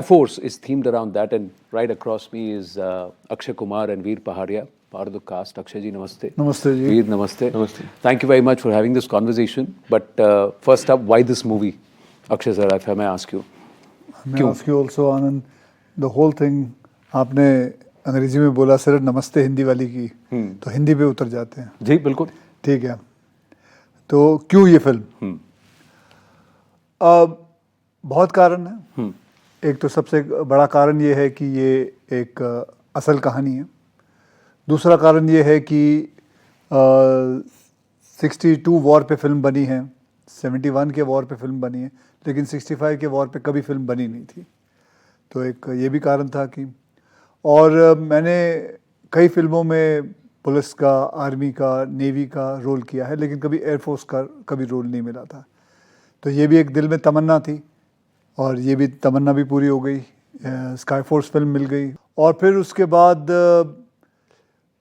Force is themed around that, and right across me is Akshay Kumar and Veer Paharia, part of the cast. Akshay ji, namaste. Namaste ji. Veer, namaste. Namaste. Thank you very much for having this conversation. But first up, why this movie? Akshay sir, if I may ask you. मैं ask you also, Anand, the whole thing आपने अंग्रेजी में बोला sir नमस्ते हिंदी वाली की, तो हिंदी पे उतर जाते हैं. जी बिल्कुल. ठीक है. तो क्यों ये फिल्म? बहुत कारण है. एक तो सबसे बड़ा कारण ये है कि ये एक असल कहानी है. दूसरा कारण ये है कि 62 वॉर पे फिल्म बनी है, 71 के वॉर पे फिल्म बनी है, लेकिन 65 के वॉर पे कभी फिल्म बनी नहीं थी. तो एक ये भी कारण था कि, और मैंने कई फिल्मों में पुलिस का, आर्मी का, नेवी का रोल किया है, लेकिन कभी एयरफोर्स का कभी रोल नहीं मिला था. तो ये भी एक दिल में तमन्ना थी, और ये भी तमन्ना भी पूरी हो गई. स्काई फोर्स फिल्म मिल गई. और फिर उसके बाद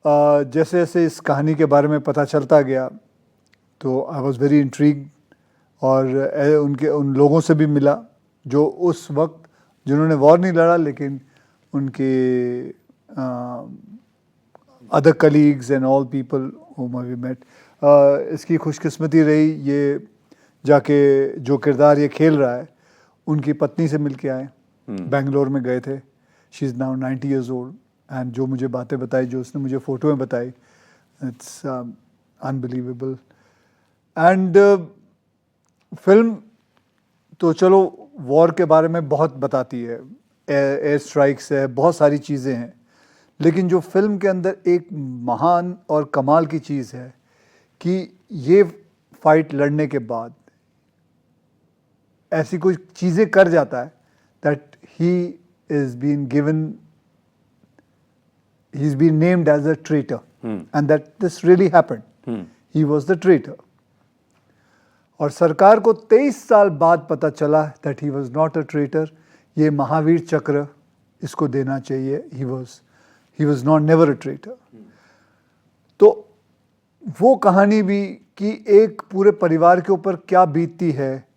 जैसे जैसे इस कहानी के बारे में पता चलता गया, तो आई वॉज वेरी इंट्रीग्ड. और उन लोगों से भी मिला जो उस वक्त, जिन्होंने वॉर नहीं लड़ा, लेकिन उनके other colleagues and all people whom we met. इसकी खुशकिस्मती रही, ये जाके जो किरदार ये खेल रहा है उनकी पत्नी से मिल के आए. बेंगलोर में गए थे. She is now 90 years old. And जो मुझे बातें बताई, जो उसने मुझे फ़ोटो में बताई, इट्स अनबिलीवेबल. एंड फिल्म तो चलो वॉर के बारे में बहुत बताती है, एयर स्ट्राइक्स है, बहुत सारी चीज़ें हैं, लेकिन जो फिल्म के अंदर एक महान और कमाल की चीज़ है कि ये फाइट लड़ने के बाद ऐसी कोई चीज़ें कर जाता है that he is been given, he is been named as a traitor, and that this really happened. He was the traitor. और सरकार को 23 साल बाद पता चला that he was not a traitor. ये महावीर चक्र इसको देना चाहिए. He was not never a traitor. तो वो कहानी भी कि एक पूरे परिवार के ऊपर क्या बीतती है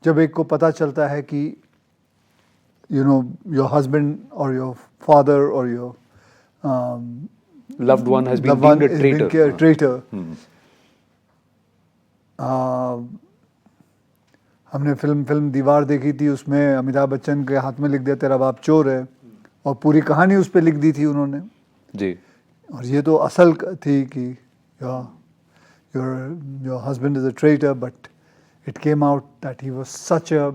जब एक को पता चलता है कि यू नो योर हस्बैंड और योर फादर और your Loved one has been deemed a traitor. हमने फिल्म दीवार देखी थी, उसमें अमिताभ बच्चन के हाथ में लिख दिया तेरा बाप चोर है, और पूरी कहानी उस पर लिख दी थी उन्होंने जी. और ये तो असल थी कि your husband is a traitor, but it came out that he was such a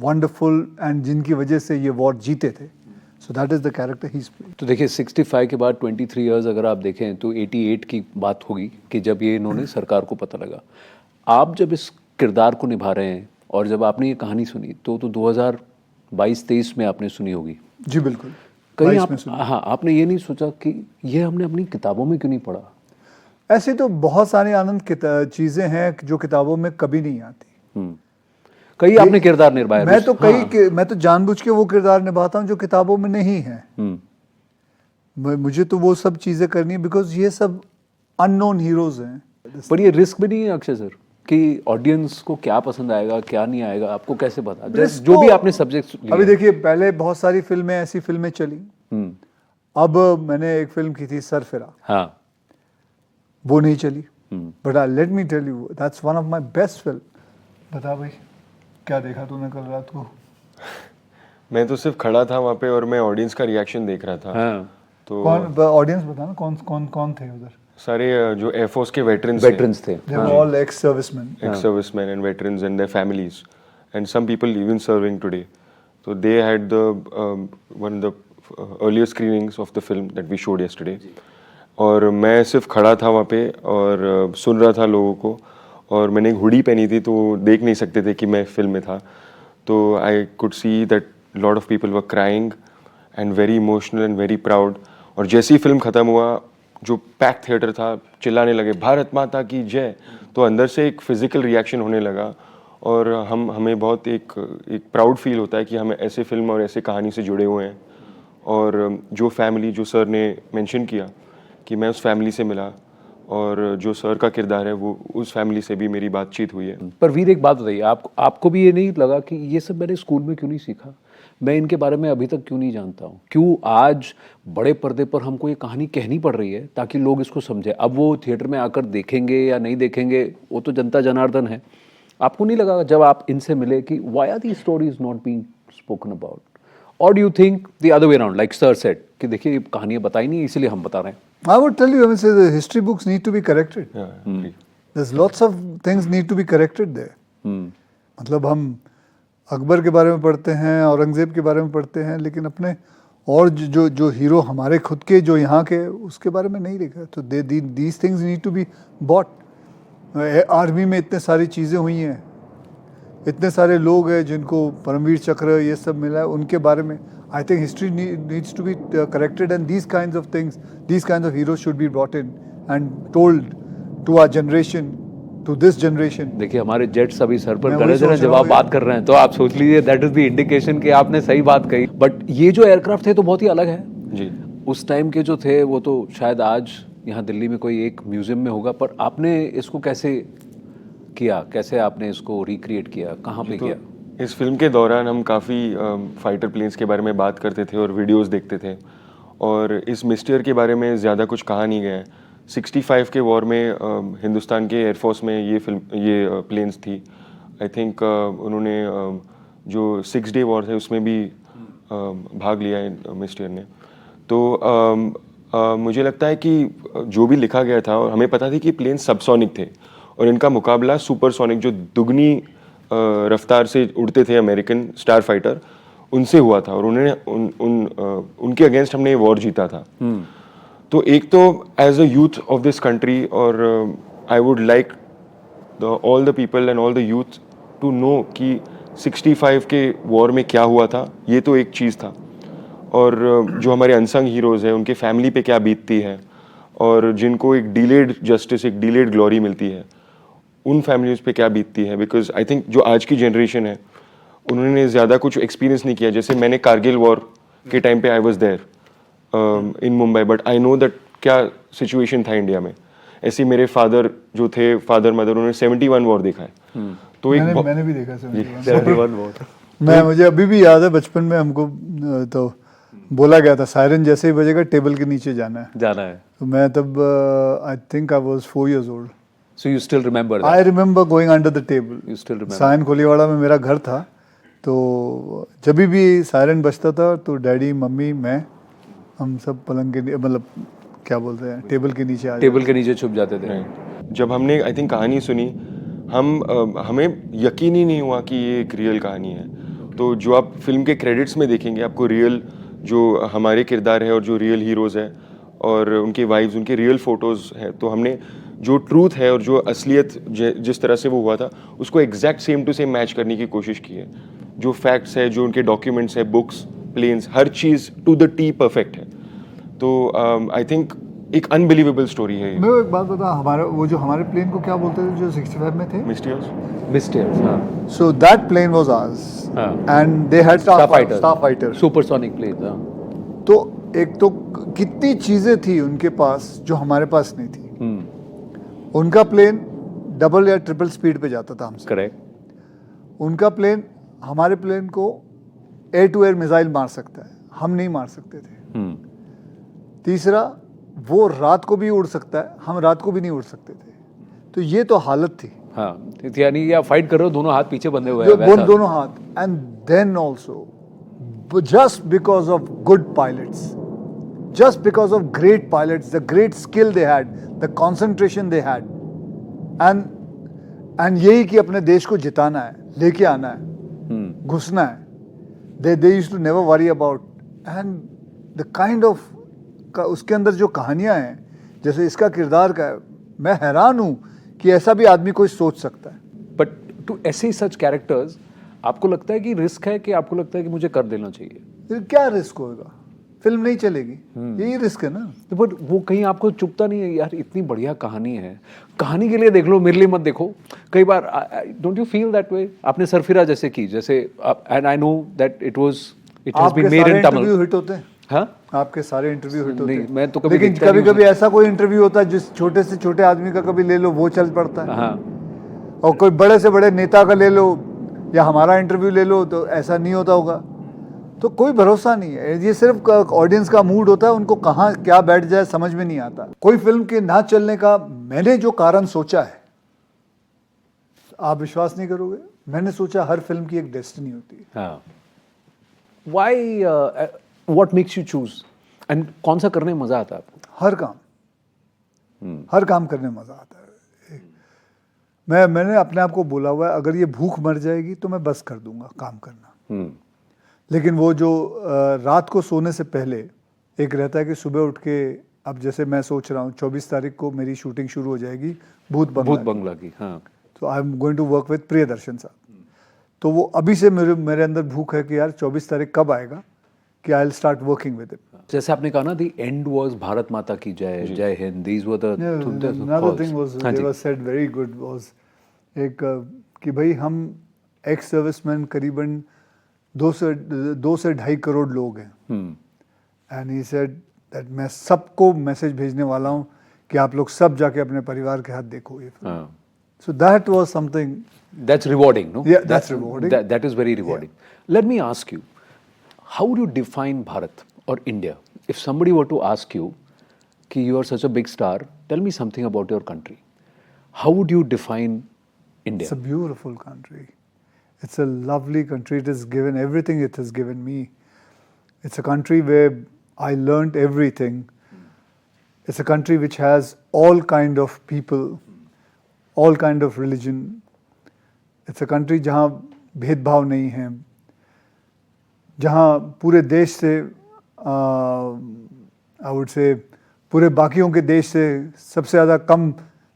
wonderful, and जिनकी वजह से ये वॉर जीते थे. So that is the character he is playing. तो देखिए 65 के बाद 23 इयर्स अगर आप देखें तो 88 की बात होगी कि जब ये इन्होंने सरकार को पता लगा. आप जब इस किरदार को निभा रहे हैं और जब आपने ये कहानी सुनी तो 2022-23 में आपने सुनी होगी. जी बिल्कुल. कहीं आपने ये नहीं सोचा कि ये हमने अपनी किताबों में क्यों नहीं पढ़ा? ऐसे तो बहुत सारी आनंद चीज़ें हैं जो किताबों में कभी नहीं आती. कई आपने किरदार निभाए. मैं तो जानबूझ के वो किरदार निभाता हूँ जो किताबों में नहीं है. मुझे तो वो सब चीज़ें करनी है बिकॉज ये सब अननोन हीरोज हैं. पर ये रिस्क भी नहीं है अक्षय सर कि ऑडियंस को क्या पसंद आएगा क्या नहीं आएगा, आपको कैसे पता? जो भी आपने सब्जेक्ट अभी देखिए, पहले बहुत सारी फिल्में, ऐसी फिल्में चली. अब मैंने एक फिल्म की थी सरफिरा. हाँ, वो नहीं चली. But let me tell you, that's one of my best film. बता भाई, क्या देखा तूने कल रात को? मैं तो सिर्फ खड़ा था वहाँ पे और मैं ऑडियंस का रिएक्शन देख रहा था. हाँ. तो ऑडियंस बताना कौन थे उधर? सारे जो एयरफोर्स के वेटरन्स थे. They were all ex-servicemen and veterans and their families, and some people even serving today. So they had one of the earlier screenings of the film that we showed yesterday. और मैं सिर्फ खड़ा था वहाँ पे और सुन रहा था लोगों को, और मैंने एक हुडी पहनी थी तो देख नहीं सकते थे कि मैं फिल्म में था. तो I could see that lot of people were crying and very emotional and very proud. और जैसे ही फिल्म ख़त्म हुआ, जो पैक थिएटर था, चिल्लाने लगे भारत माता की जय. तो अंदर से एक फिज़िकल रिएक्शन होने लगा, और हमें बहुत एक प्राउड फील होता है कि हम ऐसे फिल्म और ऐसे कहानी से जुड़े हुए हैं. और जो फैमिली, जो सर ने मेंशन किया कि मैं उस फैमिली से मिला, और जो सर का किरदार है वो उस फैमिली से भी मेरी बातचीत हुई है। पर वीर एक बात बताइए, आपको भी ये नहीं लगा कि ये सब मैंने स्कूल में क्यों नहीं सीखा, मैं इनके बारे में अभी तक क्यों नहीं जानता हूँ, क्यों आज बड़े पर्दे पर हमको ये कहानी कहनी पड़ रही है ताकि लोग इसको समझें। अब वो थिएटर में आकर देखेंगे या नहीं देखेंगे वो तो जनता जनार्दन है। आपको नहीं लगा जब आप इनसे मिले कि why are the stories not being spoken about, और do you think the other way around, like sir said कि देखिए ये कहानियाँ बताई नहीं इसलिए हम बता रहे हैं? I would tell you, I mean, say the history books need to be corrected. Yeah, I agree. There's lots of things need to be corrected there. मतलब हम अकबर के बारे में पढ़ते हैं, औरंगजेब के बारे में पढ़ते हैं, लेकिन अपने और जो हीरो हमारे खुद के जो यहाँ के उसके बारे में नहीं लिखा। तो these things need to be bought. Army में इतने सारी चीज़ें हुई हैं, इतने सारे लोग हैं जिनको परमवीर चक्र ये सब मिला है, उनके बारे में I think history needs to be corrected, and these kinds of things, these kinds of heroes should be brought in and told to our generation, to this generation. देखिए हमारे जेट्स अभी सर पर मैं गरज वही रहे हैं सोच जब रहा आप हूँ बात कर रहे हैं, तो आप सोच लीजिए दैट इज द इंडिकेशन कि आपने सही बात कही। बट ये जो एयरक्राफ्ट थे तो बहुत ही अलग है जी। उस टाइम के जो थे, वो तो शायद आज यहाँ दिल्ली में कोई एक म्यूजियम में होगा, पर आपने इसको कैसे किया, कैसे आपने इसको रिक्रिएट किया, कहाँ पे किया? इस फिल्म के दौरान हम काफ़ी फाइटर प्लेन्स के बारे में बात करते थे और वीडियोस देखते थे, और इस मिस्टियर के बारे में ज़्यादा कुछ कहा नहीं गया है। 65 के वॉर में हिंदुस्तान के एयरफोर्स में ये प्लेन्स थी। आई थिंक उन्होंने जो 6 डे वॉर है उसमें भी भाग लिया है मिस्टियर ने। तो मुझे लगता है कि जो भी लिखा गया था, और हमें पता थी कि प्लेन सबसोनिक थे और इनका मुकाबला सुपरसोनिक जो दुगनी रफ्तार से उड़ते थे अमेरिकन स्टार फाइटर, उनसे हुआ था, और उन्होंने उनके अगेंस्ट हमने ये वॉर जीता था। तो एक तो as a youth of this country, और I would like all the people and all the youth to know कि 65 के वॉर में क्या हुआ था, ये तो एक चीज़ था। और जो हमारे अनसंग हीरोज़ हैं उनके फैमिली पे क्या बीतती है, और जिनको एक डिलेड जस्टिस, एक डिलेड ग्लोरी मिलती है, उन फैमिलीज़ पे क्या बीतती है। बिकॉज आई थिंक जो आज की जनरेशन है उन्होंने ज़्यादा कुछ एक्सपीरियंस नहीं किया। जैसे मैंने कारगिल वॉर के टाइम पे I was there in Mumbai, but I know that क्या सिचुएशन था इंडिया में। ऐसे मेरे फादर जो थे, फादर मदर, उन्होंने 71 वॉर देखा है। तो मैंने भी देखा 71 वॉर। मुझे अभी भी याद है, बचपन में हमको तो बोला गया था सायरन जैसे ही बजेगा टेबल के नीचे जाना है। तो मैं तब I think I was 4 years old. So you still remember that? I remember going under the table. You still remember? Sion Koliwada में मेरा घर था, तो जब भी सायरन बजता था तो डैडी, मम्मी, मैं, हम सब पलंग के मतलब क्या बोलते हैं, टेबल के नीचे आ टेबल के नीचे छुप जाते थे। जब हमने आई थिंक कहानी सुनी, हमें यकीन ही नहीं हुआ कि ये एक रियल कहानी है। तो जो आप फिल्म के क्रेडिट्स में देखेंगे, आपको रियल जो हमारे किरदार है और जो रियल हीरोज़ हैं और उनके वाइफ्स, उनके रियल फोटोज़ हैं। तो हमने जो ट्रूथ है और जो असलियत जिस तरह से वो हुआ था, उसको exact same to same match करने की कोशिश की है। जो फैक्ट्स है, जो उनके डॉक्यूमेंट्स है, बुक्स, प्लेन्स, हर चीज़ टू द टी परफेक्ट है। तो आई थिंक एक अनबिलीवेबल स्टोरी है ये। मैं एक बात बता, हमारे प्लेन को क्या बोलते थे जो 65 में थे? मिस्टियर्स। हाँ। So that plane was ours. हाँ। And they had Starfighter. Supersonic planes, हाँ। तो एक तो कितनी चीजें थी उनके पास जो हमारे पास नहीं थी। उनका प्लेन डबल या ट्रिपल स्पीड पे जाता था हमसे। करेक्ट। उनका प्लेन हमारे प्लेन को एयर टू एयर मिसाइल मार सकता है, हम नहीं मार सकते थे। तीसरा, वो रात को भी उड़ सकता है, हम रात को भी नहीं उड़ सकते थे। तो ये तो हालत थी। हाँ, यानी या फाइट कर रहे हो, दोनों हाथ पीछे बंधे हुए हैं, दोनों हाथ। And then also just because of good pilots, just because of great pilots, the great skill they had, the concentration they had, and यही कि अपने देश को जिताना है, लेके आना है, घुसना है। They used to never worry about, and the kind of उसके अंदर जो कहानियां हैं, जैसे इसका किरदार का है, मैं हैरान हूँ कि ऐसा भी आदमी कोई सोच सकता है। बट टू ऐसे सच कैरेक्टर्स, आपको लगता है कि रिस्क है, कि आपको लगता है कि मुझे कर देना चाहिए? फिर क्या रिस्क होगा? फिल्म नहीं चलेगी, यही रिस्क है ना। बट वो कहीं आपको चुभता नहीं है यार, इतनी बढ़िया कहानी है, कहानी के लिए देख लो, मेरे लिए मत देखो। कई बार don't you feel that way? आपने सरफिरा जैसे की, जैसे and I know that it has been made in Tamil. Hit होते हैं हाँ आपके सारे इंटरव्यू हिट होते नहीं, हैं। मैं तो कभी लेकिन देखता कभी नहीं कभी ऐसा कोई इंटरव्यू होता है जिस छोटे से छोटे आदमी का कभी ले लो वो चल पड़ता है, हाँ और कोई बड़े से बड़े नेता का ले लो या हमारा इंटरव्यू ले लो तो ऐसा नहीं होता होगा। तो कोई भरोसा नहीं है, ये सिर्फ ऑडियंस का मूड होता है, उनको कहाँ क्या बैठ जाए समझ में नहीं आता। कोई फिल्म के ना चलने का मैंने जो कारण सोचा है, आप विश्वास नहीं करोगे, मैंने सोचा हर फिल्म की एक डेस्टिनी होती है। हाँ why what makes you choose and कौन सा करने में मजा आता है आपको? हर काम करने में मजा आता है। मैंने अपने आप को बोला हुआ है, अगर ये भूख मर जाएगी तो मैं बस कर दूंगा काम करना। लेकिन वो जो रात को सोने से पहले एक रहता है कि सुबह उठ के, अब जैसे मैं सोच रहा हूँ 24 तारीख को मेरी शूटिंग शुरू हो जाएगी भूत बंगला की। हाँ तो I am going to work with Priyadarshan साहब। तो वो अभी से मेरे अंदर भूख है कि यार 24 तारीख कब आएगा कि I will start working with it. जैसे आपने कहा ना, द एंड वाज भारत माता की जय, जय Hind, these were the another thing was they was said very good was एक कि भाई हम एक्स सर्विसमैन करीबन 2 से 2.5 करोड़ लोग हैं, एंड ही सेड दैट मैं सबको मैसेज भेजने वाला हूँ कि आप लोग सब जाके अपने परिवार के हाथ देखो ये। So that was something. That's rewarding, no? Yeah, that's rewarding. That is very rewarding. Let me ask you, how would you define Bharat or India? If somebody were to ask you, कि you are such a big star, tell me something about your country. How would you define India? It's a beautiful country. It's a lovely country. It has given everything it has given me. It's a country where I learnt everything. It's a country which has all kind of people, all kind of religion. It's a country जहाँ भेदभाव नहीं है, जहाँ पूरे देश से I would say पूरे बाकियों के देश से सबसे ज़्यादा कम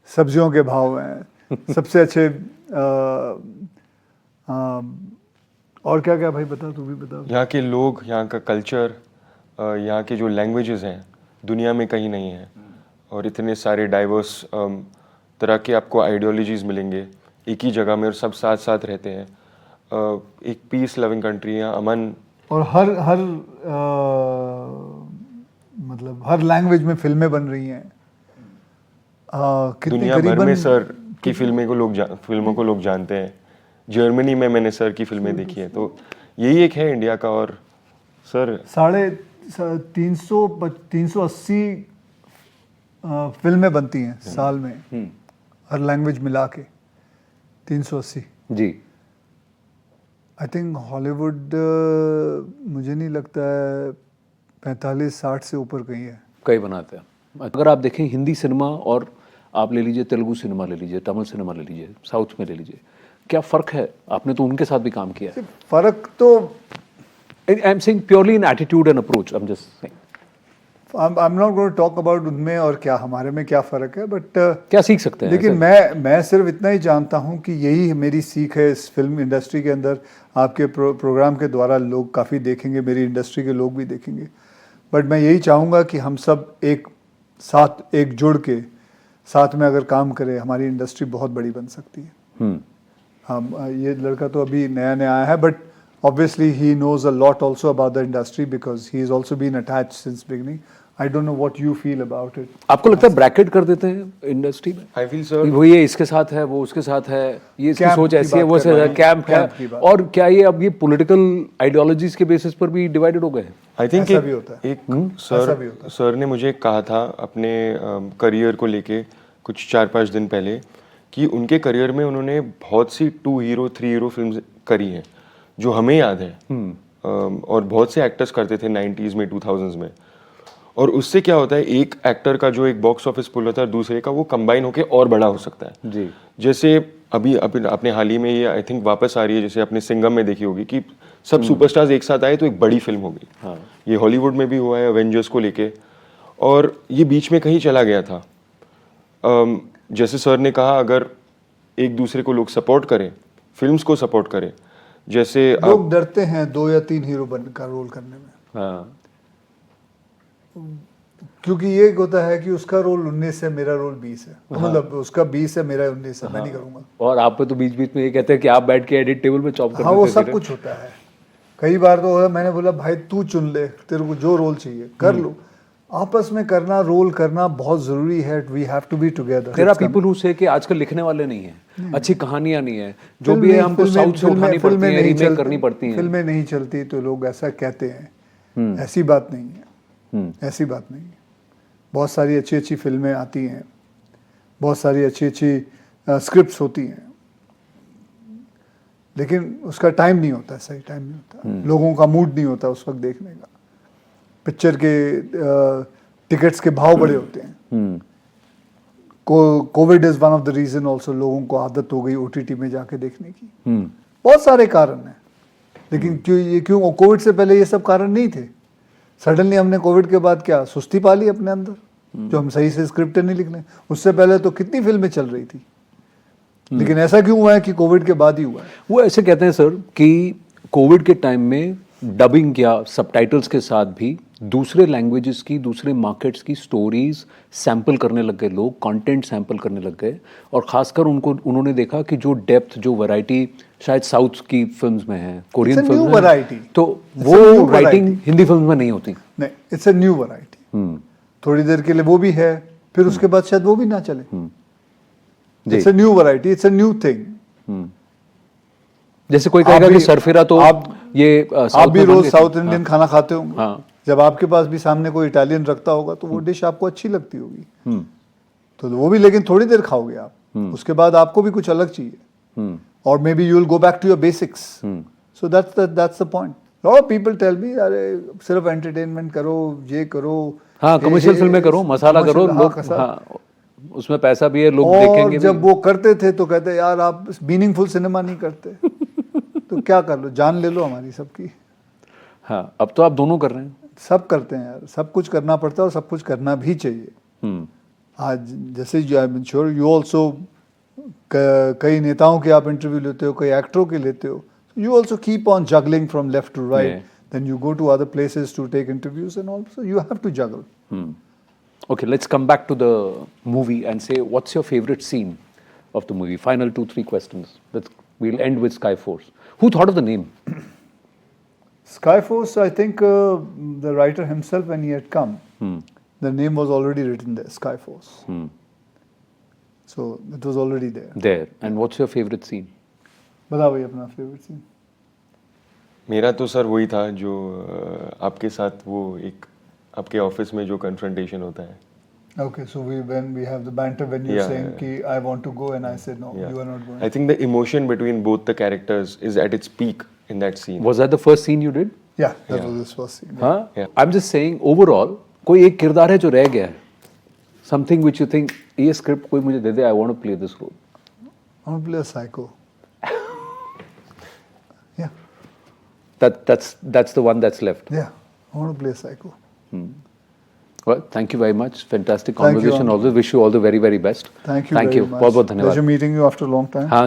सब्जियों के भाव हैं, सबसे अच्छे और क्या क्या भाई बता, तू भी बता। यहाँ के लोग, यहाँ का कल्चर, यहाँ के जो लैंग्वेजेस हैं दुनिया में कहीं नहीं है, और इतने सारे डाइवर्स तरह के आपको आइडियोलॉजीज मिलेंगे एक ही जगह में, और सब साथ साथ रहते हैं। एक पीस लविंग कंट्री है, अमन, और हर मतलब हर लैंग्वेज में फिल्में बन रही हैं। दुनिया भर में सर की फिल्मों को लोग जानते हैं। जर्मनी में मैंने सर की फिल्में देखी हैं, तो यही एक है इंडिया का। और सर 380 फिल्में बनती हैं साल में, हर लैंग्वेज मिला के 380 जी। आई थिंक हॉलीवुड मुझे नहीं लगता है 45-60 से ऊपर कहीं है। कई बनाते हैं। अगर आप देखें हिंदी सिनेमा और आप ले लीजिए तेलुगु सिनेमा ले लीजिए, तमिल सिनेमा ले लीजिए, साउथ में ले लीजिए, क्या फ़र्क है? आपने तो उनके साथ भी काम किया है। फ़र्क तो I am saying purely in attitude and approach, I am just saying. I am not going to talk about उनमें और क्या हमारे में क्या फ़र्क है, बट क्या सीख सकते हैं? लेकिन मैं सिर्फ इतना ही जानता हूँ कि यही मेरी सीख है इस फिल्म इंडस्ट्री के अंदर। आपके प्रोग्राम के द्वारा लोग काफ़ी देखेंगे, मेरी इंडस्ट्री के लोग भी देखेंगे, बट मैं यही चाहूँगा कि हम सब एक साथ एकजुड़ के साथ में अगर काम करें, हमारी इंडस्ट्री बहुत बड़ी बन सकती है। हम ये लड़का तो अभी नया नया आया है, but obviously he knows a lot also about the industry because he has also been attached since beginning. I don't know what you feel about it. आपको लगता है ब्रैकेट कर देते हैं इंडस्ट्री में? आई फील सर वो ये इसके साथ है, वो उसके साथ है, ये इसकी कैंप सोच की ऐसी है, बात वो कर रहे ऐसा हैं। कैंप है, कैंप की बात। और क्या ये अब ये पॉलिटिकल आइडियोलॉजीज के बेसिस पर भी डिवाइडेड हो गए हैं? आई थिंक ऐसा भी होता है। एक ऐसा भी होता है। सर ने मुझे कहा था अपने करियर को लेके कुछ 4-5 दिन पहले कि उनके करियर में उन्होंने बहुत सी 2 हीरो 3 हीरो फिल्म करी हैं जो हमें याद है, और बहुत से एक्टर्स करते थे 90s में 2000s में। और उससे क्या होता है, एक एक्टर का जो एक बॉक्स ऑफिस पुल होता है दूसरे का, वो कंबाइन होके और बड़ा हो सकता है जी। जैसे अभी अपने हाल ही में ये आई थिंक वापस आ रही है, जैसे अपने सिंघम में देखी होगी कि सब सुपरस्टार्स एक साथ आए तो एक बड़ी फिल्म हो गई। हाँ। ये हॉलीवुड में भी हुआ है एवेंजर्स को लेके, और ये बीच में कहीं चला गया था। जैसे सर ने कहा, अगर एक दूसरे को लोग सपोर्ट करें, फिल्म्स को सपोर्ट करें, जैसे लोग डरते हैं 2 या 3 हीरो का रोल करने में। हाँ। क्योंकि ये होता है कि उसका रोल 19 है, मेरा रोल 20 है, मतलब उसका 20 है, मेरा 19 है, मैं नहीं करूंगा। और आप पे तो बीच बीच में ये कहते हैं कि आप बैठ के एडिट टेबल में चॉप कर हाँ, वो देते सब थे। कुछ होता है। कई बार तो होता, मैंने बोला भाई तू चुन ले, तेरे को जो रोल चाहिए कर लो। आपस में करना, रोल करना बहुत जरूरी है। We have to be together. There are people who say कि आजकल लिखने वाले नहीं है, अच्छी कहानियां नहीं है, जो भी है हमको साउथ से उठानी पड़ती है, रीमेक करनी पड़ती है। फिल्में नहीं चलती तो लोग ऐसा कहते हैं, ऐसी बात नहीं है, ऐसी बात नहीं है। बहुत सारी अच्छी अच्छी फिल्में आती हैं, बहुत सारी अच्छी अच्छी स्क्रिप्ट्स होती हैं, लेकिन उसका टाइम नहीं होता, सही टाइम नहीं होता, लोगों का मूड नहीं होता उस वक्त देखने का। पिक्चर के टिकट्स के भाव बड़े होते हैं। COVID is one of the reason also, लोगों को आदत हो गई ओटीटी में जाके देखने की। बहुत सारे कारण हैं, लेकिन क्यों कोविड से पहले ये सब कारण नहीं थे। सडनली हमने कोविड के बाद क्या सुस्ती पा ली अपने अंदर, जो हम सही से स्क्रिप्ट नहीं लिखने। उससे पहले तो कितनी फिल्में चल रही थी, लेकिन ऐसा क्यों हुआ है कि कोविड के बाद ही हुआ है? वो ऐसे कहते हैं सर कि कोविड के टाइम में डबिंग या सबटाइटल्स के साथ भी दूसरे लैंग्वेजेस की, दूसरे मार्केट्स की स्टोरीज सैंपल करने लग गए लोग, कंटेंट सैंपल करने लग गए। और खासकर उन्होंने देखा कि जो डेप्थ, जो वैरायटी शायद साउथ की फिल्म्स में है, कोरियन फिल्म में वैरायटी, तो वो राइटिंग हिंदी फिल्म में नहीं होती। नहीं, इट्स अ न्यू वैरायटी। थोड़ी देर के लिए वो भी है, फिर उसके बाद शायद वो भी ना चले। It's a new variety, it's a new thing. जैसे कोई कहेगा कि सरफिरा तो आप भी रोज साउथ इंडियन हाँ, खाना खाते होंगे। हाँ। जब आपके पास भी सामने कोई इटालियन रखता होगा तो वो डिश आपको अच्छी लगती होगी, तो वो भी, लेकिन थोड़ी देर खाओगे आप, उसके बाद आपको भी कुछ अलग चाहिए, और maybe you will go back to your basics. So that's the point. Lot of people tell me, अरे सिर्फ एंटरटेनमेंट करो, ये करो, हाँ कमर्शियल फिल्में करो, मसाला करो, लोग हाँ, उसमें पैसा भी है, लोग देखेंगे। जब वो करते थे तो कहते यार आप मीनिंगफुल सिनेमा नहीं करते। तो क्या कर लो, जान ले लो हमारी सबकी। हाँ, अब तो आप दोनों कर रहे हैं। सब करते हैं यार, सब कुछ करना पड़ता है और सब कुछ करना भी चाहिए। आज जैसे I am sure you also, कई नेताओं के आप इंटरव्यू लेते हो, कई एक्टरों के लेते हो, you also keep on juggling from left to right, then you go to other places to take interviews and also you have to juggle. Okay, let's come back to the movie and say what's your favorite scene of the movie? Final 2-3 questions. We'll end with Skyforce. Who thought of the name? Skyforce, I think the writer himself, when he had come, the name was already written there, Skyforce. So it was already there. There. And what's your favorite scene? बताओ भाई अपना favorite scene. मेरा तो sir वही था जो आपके साथ वो एक आपके ऑफिस में जो कन्फ्रंटेशन होता है। Okay, so when we have the banter when you're saying कि I want to go and I said no, you are not going. I think the emotion between both the characters is at its peak in that scene. Was that the first scene you did? Yeah, that was his first scene. Huh? Yeah. I'm just saying overall कोई एक किरदार है जो रह गया है, something which you think ये script कोई मुझे दे दे, I want to play this role. I want to play a psycho. Yeah. That's the one that's left. Yeah, I want to play a psycho. Well, thank you very much. Fantastic Thank you, conversation. Anand. Always wish you all the very, very best. Thank you Thank very you. much. बहुत बहुत धन्यवाद. Pleasure meeting you after a long time. हाँ